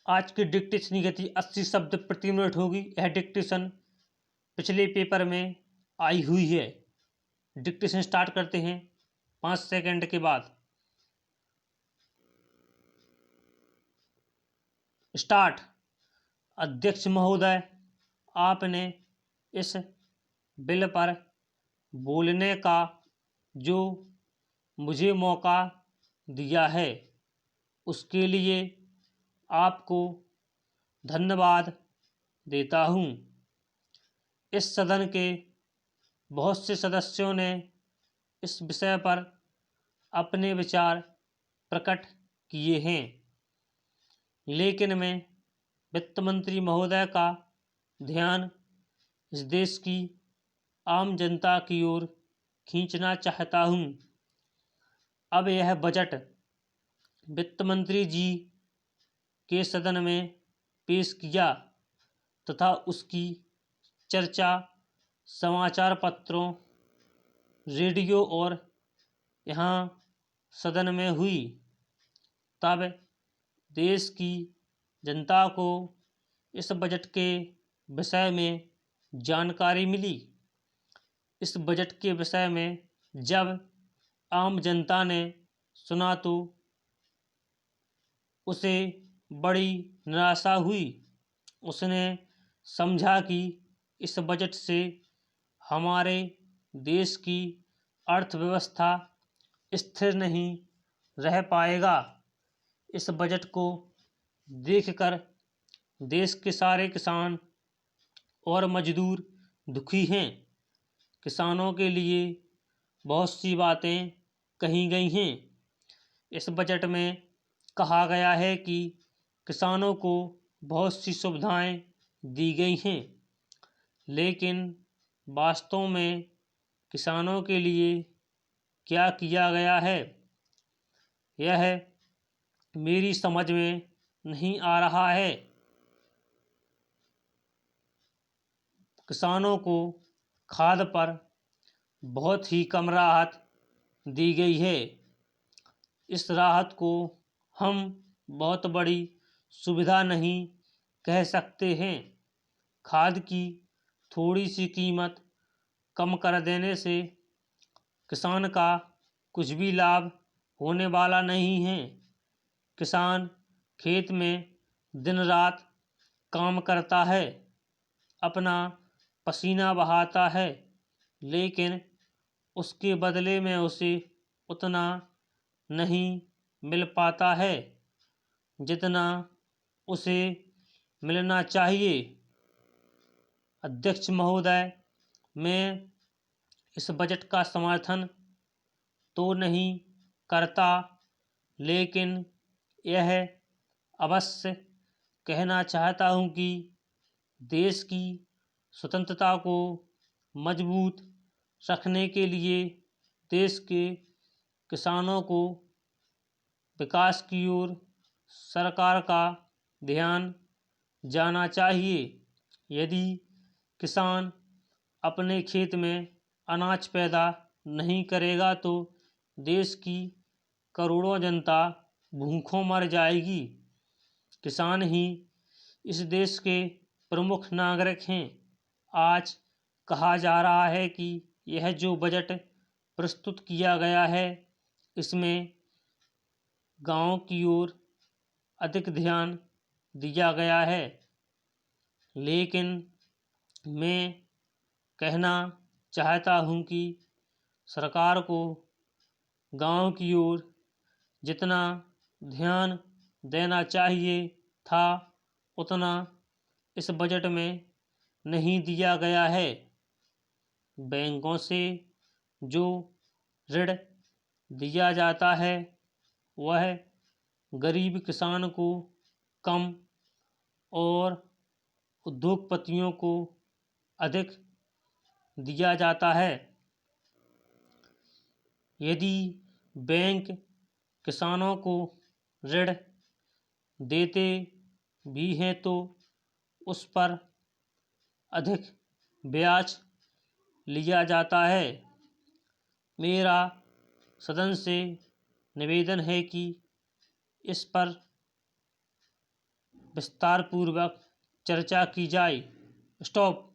आज की डिक्टेशन की गति 80 शब्द प्रति मिनट होगी। यह डिक्टेशन पिछले पेपर में आई हुई है। डिक्टेशन स्टार्ट करते हैं 5 सेकंड के बाद। स्टार्ट। अध्यक्ष महोदय, आपने इस बिल पर बोलने का जो मुझे मौका दिया है उसके लिए आपको धन्यवाद देता हूँ। इस सदन के बहुत से सदस्यों ने इस विषय पर अपने विचार प्रकट किए हैं, लेकिन मैं वित्त मंत्री महोदय का ध्यान इस देश की आम जनता की ओर खींचना चाहता हूँ। अब यह बजट वित्त मंत्री जी के सदन में पेश किया तथा उसकी चर्चा समाचार पत्रों, रेडियो और यहाँ सदन में हुई। तब देश की जनता को इस बजट के विषय में जानकारी मिली। इस बजट के विषय में जब आम जनता ने सुना तो उसे बड़ी निराशा हुई। उसने समझा कि इस बजट से हमारे देश की अर्थव्यवस्था स्थिर नहीं रह पाएगा। इस बजट को देखकर देश के सारे किसान और मजदूर दुखी हैं। किसानों के लिए बहुत सी बातें कही गई हैं। इस बजट में कहा गया है कि किसानों को बहुत सी सुविधाएं दी गई हैं, लेकिन वास्तव में किसानों के लिए क्या किया गया है यह मेरी समझ में नहीं आ रहा है। किसानों को खाद पर बहुत ही कम राहत दी गई है। इस राहत को हम बहुत बड़ी सुविधा नहीं कह सकते हैं। खाद की थोड़ी सी कीमत कम कर देने से किसान का कुछ भी लाभ होने वाला नहीं है। किसान खेत में दिन रात काम करता है, अपना पसीना बहाता है, लेकिन उसके बदले में उसे उतना नहीं मिल पाता है जितना उसे मिलना चाहिए। अध्यक्ष महोदय, मैं इस बजट का समर्थन तो नहीं करता, लेकिन यह अवश्य कहना चाहता हूँ कि देश की स्वतंत्रता को मजबूत रखने के लिए देश के किसानों को विकास की ओर सरकार का ध्यान जाना चाहिए। यदि किसान अपने खेत में अनाज पैदा नहीं करेगा तो देश की करोड़ों जनता भूखों मर जाएगी। किसान ही इस देश के प्रमुख नागरिक हैं। आज कहा जा रहा है कि यह जो बजट प्रस्तुत किया गया है इसमें गांव की ओर अधिक ध्यान दिया गया है, लेकिन मैं कहना चाहता हूं कि सरकार को गांव की ओर जितना ध्यान देना चाहिए था उतना इस बजट में नहीं दिया गया है। बैंकों से जो ऋण दिया जाता है वह गरीब किसान को कम और उद्योगपतियों को अधिक दिया जाता है। यदि बैंक किसानों को ऋण देते भी हैं तो उस पर अधिक ब्याज लिया जाता है। मेरा सदन से निवेदन है कि इस पर विस्तारपूर्वक चर्चा की जाए। स्टॉप।